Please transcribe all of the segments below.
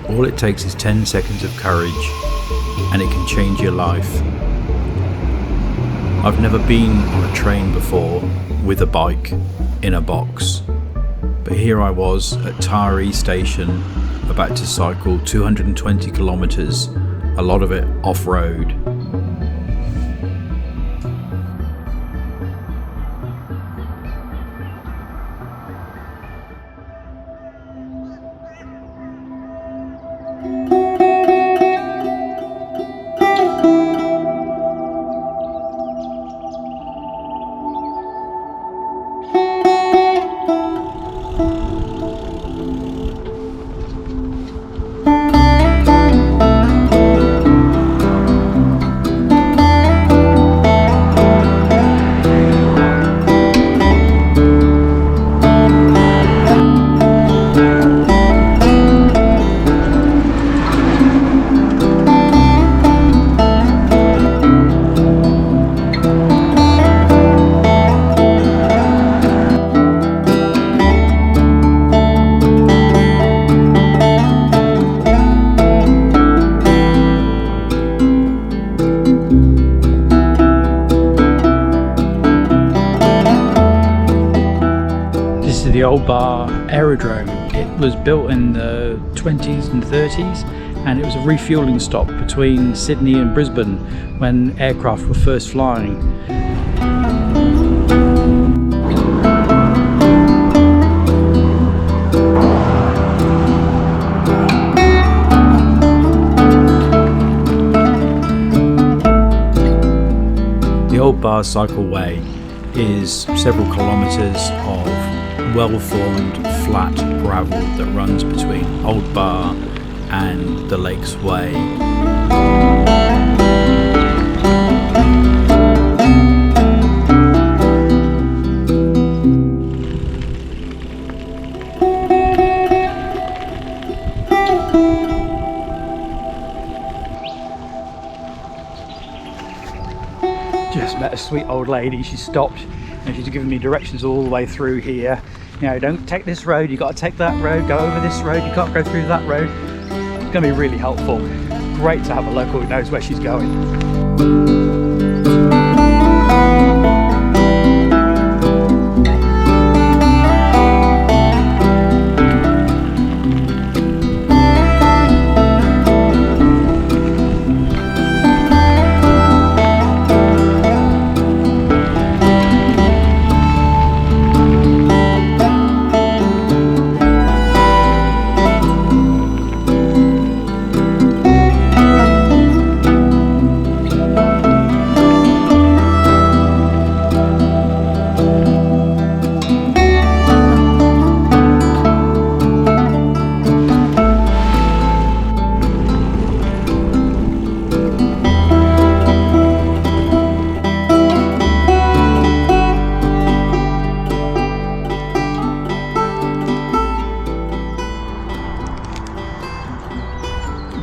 All it takes is 10 seconds of courage, and it can change your life. I've never been on a train before with a bike in a box, but here I was at Taree station, about to cycle 220 kilometres, a lot of it off-road. The Old Bar aerodrome. It was built in the 20s and 30s, and it was a refueling stop between Sydney and Brisbane when aircraft were first flying. The Old Bar cycleway is several kilometres of well-formed flat gravel that runs between Old Bar and the Lakes Way. Just met a sweet old lady. She stopped and she's giving me directions all the way through here. You know, don't take this road, you got to take that road, go over this road, you can't go through that road. It's going to be really helpful. Great to have a local who knows where she's going.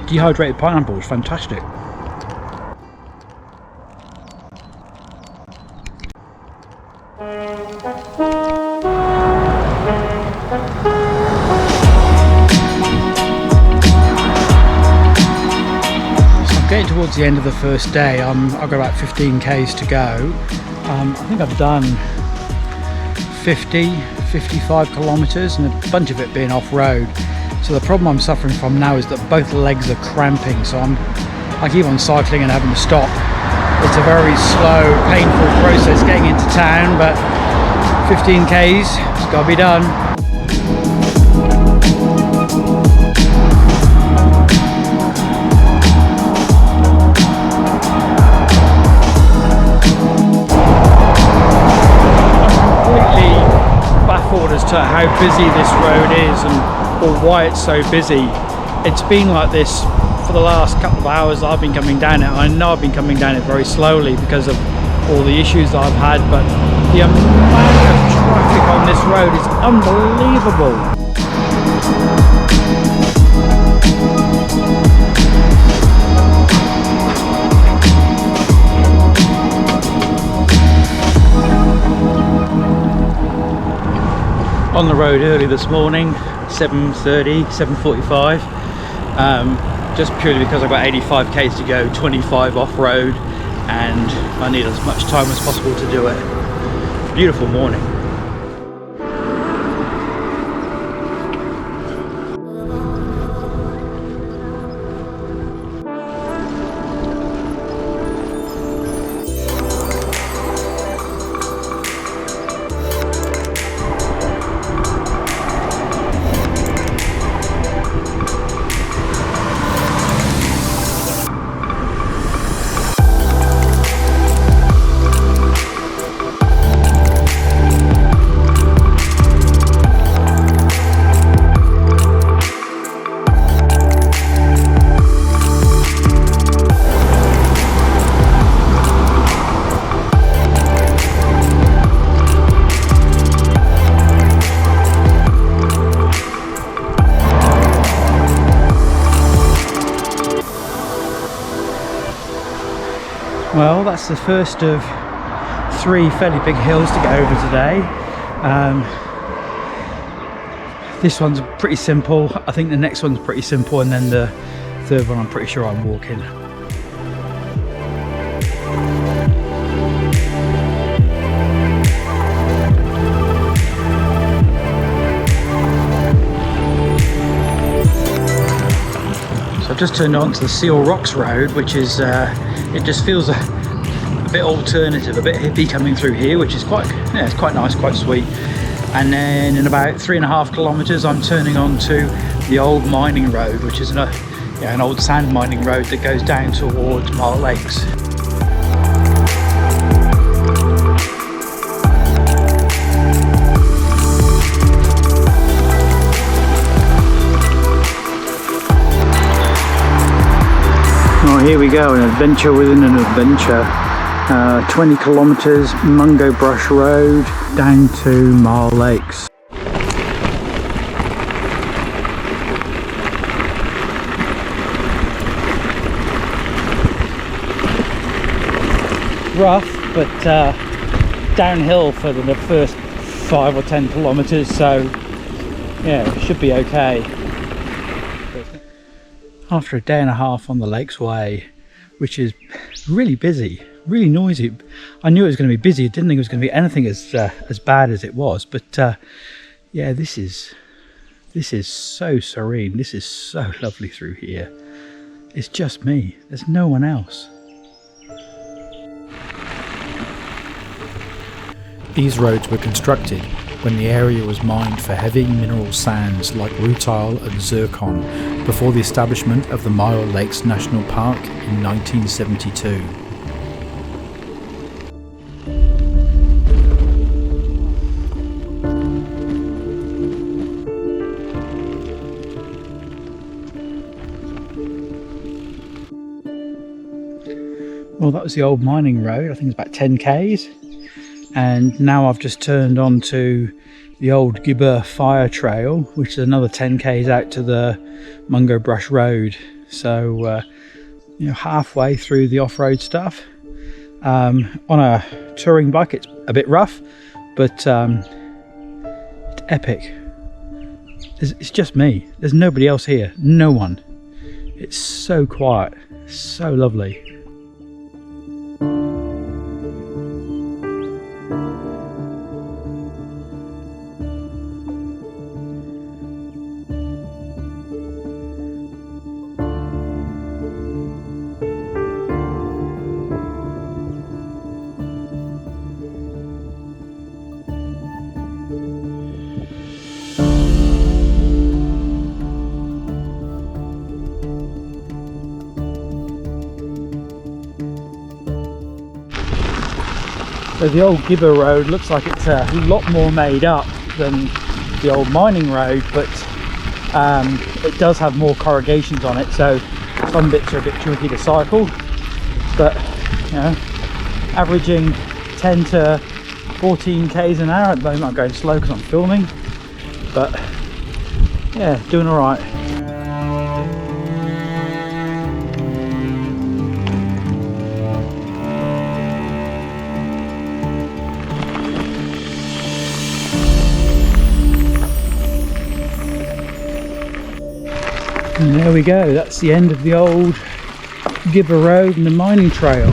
Dehydrated pineapple is fantastic. Getting towards the end of the first day. I've got about 15 k's to go. I think I've done 55 kilometres, and a bunch of it being off-road. So the problem I'm suffering from now is that both legs are cramping, so I keep on cycling and having to stop. It's a very slow, painful process getting into town, but 15 k's, it's got to be done. As to how busy this road is or why it's so busy. It's been like this for the last couple of hours I've been coming down it. I know I've been coming down it very slowly because of all the issues that I've had, but the amount of traffic on this road is unbelievable. on the road early this morning, 7:30, 7:45, just purely because I've got 85 k's to go, 25 off-road, and I need as much time as possible to do it. Beautiful morning. Well, that's the first of 3 fairly big hills to get over today. This one's pretty simple. I think the next one's pretty simple, and then the third one I'm pretty sure I'm walking. So I've just turned onto the Seal Rocks Road, which is it just feels a bit alternative, a bit hippie coming through here, which is quite, yeah, it's quite nice, quite sweet. And then in about 3.5 kilometers, I'm turning onto the old mining road, which is an old sand mining road that goes down towards Myall Lakes. Oh, here we go, an adventure within an adventure. 20 kilometres, Mungo Brush Road, down to Myall Lakes. Rough, but downhill for the first 5 or 10 kilometres, so yeah, it should be okay. After a day and a half on the Lakes Way, which is really busy, really noisy. I knew it was going to be busy. I didn't think it was going to be anything as bad as it was. But yeah, this is so serene. This is so lovely through here. It's just me. There's no one else. These roads were constructed when the area was mined for heavy mineral sands like rutile and zircon before the establishment of the Myall Lakes National Park in 1972. Well, that was the old mining road. I think it's about 10 k's. And now I've just turned onto the Old Gibber Fire Trail, which is another 10 k's out to the Mungo Brush Road. So, you know, halfway through the off-road stuff. On a touring bike, it's a bit rough, but it's epic. It's just me. There's nobody else here. No one. It's so quiet. So lovely. So the Old Gibber Road looks like it's a lot more made up than the old mining road, but it does have more corrugations on it, so some bits are a bit tricky to cycle. But you know, averaging 10 to 14 k's an hour at the moment. I'm going slow because I'm filming, but yeah, doing all right. And there we go, that's the end of the Old Gibber Road and the mining trail.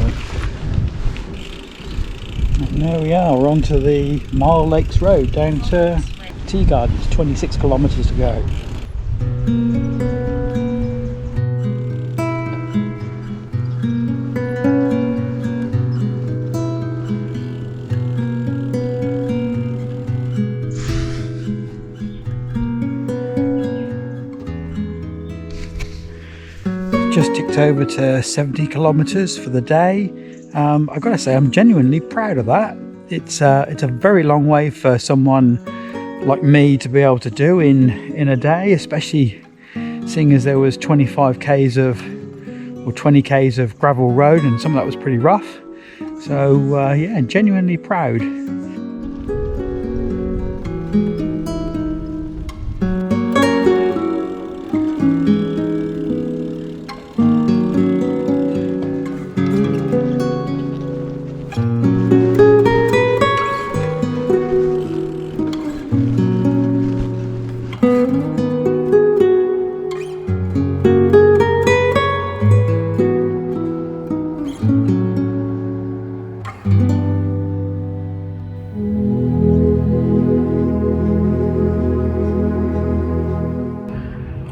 And there we are, we're onto the Myall Lakes Road down to Tea Gardens, 26 kilometres to go. Just ticked over to 70 kilometres for the day. I've got to say, I'm genuinely proud of that. It's a very long way for someone like me to be able to do in a day, especially seeing as there was 25 k's of or 20 k's of gravel road, and some of that was pretty rough. So yeah, genuinely proud.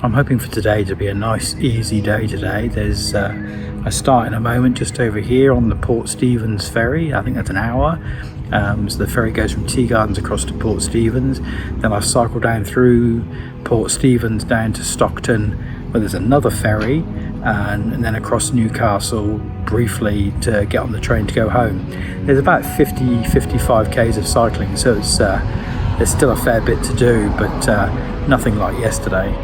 I'm hoping for today to be a nice easy day today. There's I start in a moment just over here on the Port Stephens Ferry. I think that's an hour. So the ferry goes from Tea Gardens across to Port Stephens. Then I cycle down through Port Stephens down to Stockton, where there's another ferry, and then across Newcastle briefly to get on the train to go home. There's about 50-55 k's of cycling, so it's there's still a fair bit to do, but nothing like yesterday.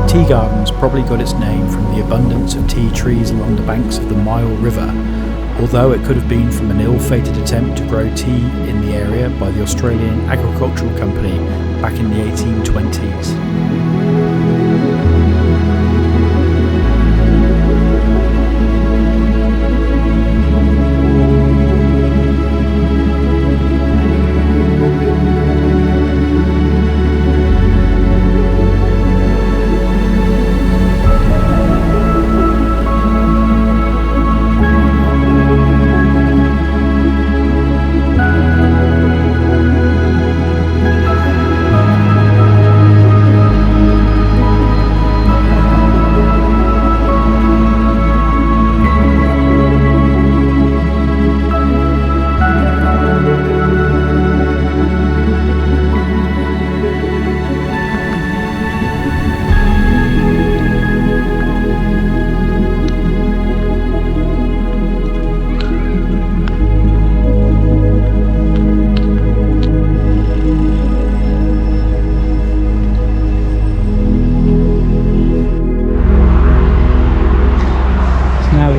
Tea Gardens probably got its name from the abundance of tea trees along the banks of the Myall River, although it could have been from an ill-fated attempt to grow tea in the area by the Australian Agricultural Company back in the 1820s.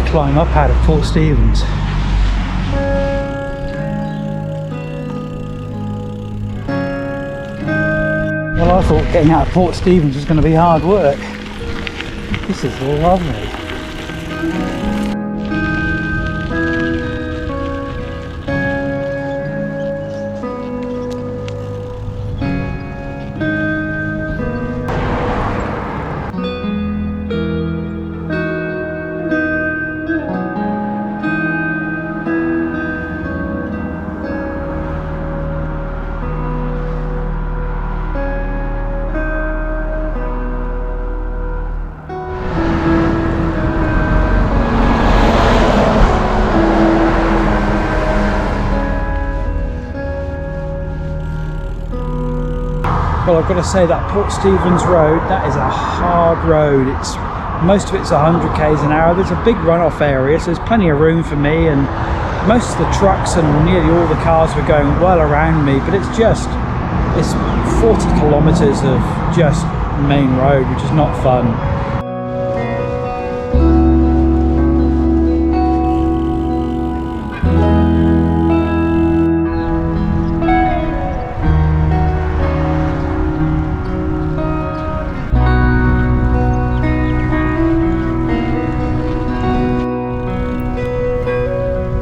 Climb up out of Port Stephens. Well, I thought getting out of Port Stephens was going to be hard work. This is lovely. Well, I've got to say that Port Stephens Road, that is a hard road. Most of it's 100 k's an hour. There's a big runoff area, so there's plenty of room for me, and most of the trucks and nearly all the cars were going well around me, but it's 40 kilometres of just main road, which is not fun.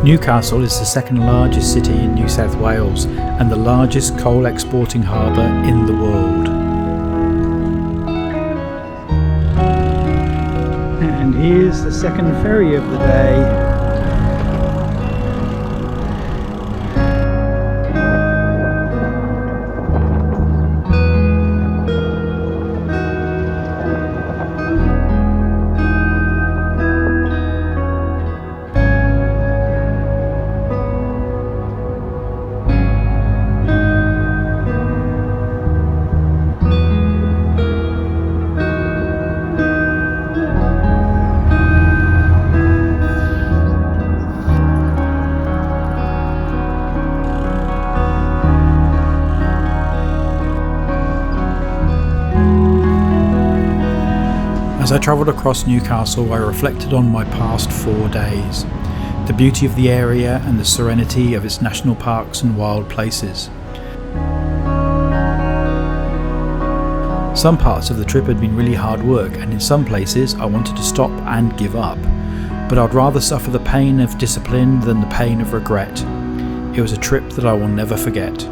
Newcastle is the second largest city in New South Wales and the largest coal exporting harbour in the world. And here's the second ferry of the day. As I travelled across Newcastle, I reflected on my past 4 days, the beauty of the area and the serenity of its national parks and wild places. Some parts of the trip had been really hard work, and in some places I wanted to stop and give up, but I'd rather suffer the pain of discipline than the pain of regret. It was a trip that I will never forget.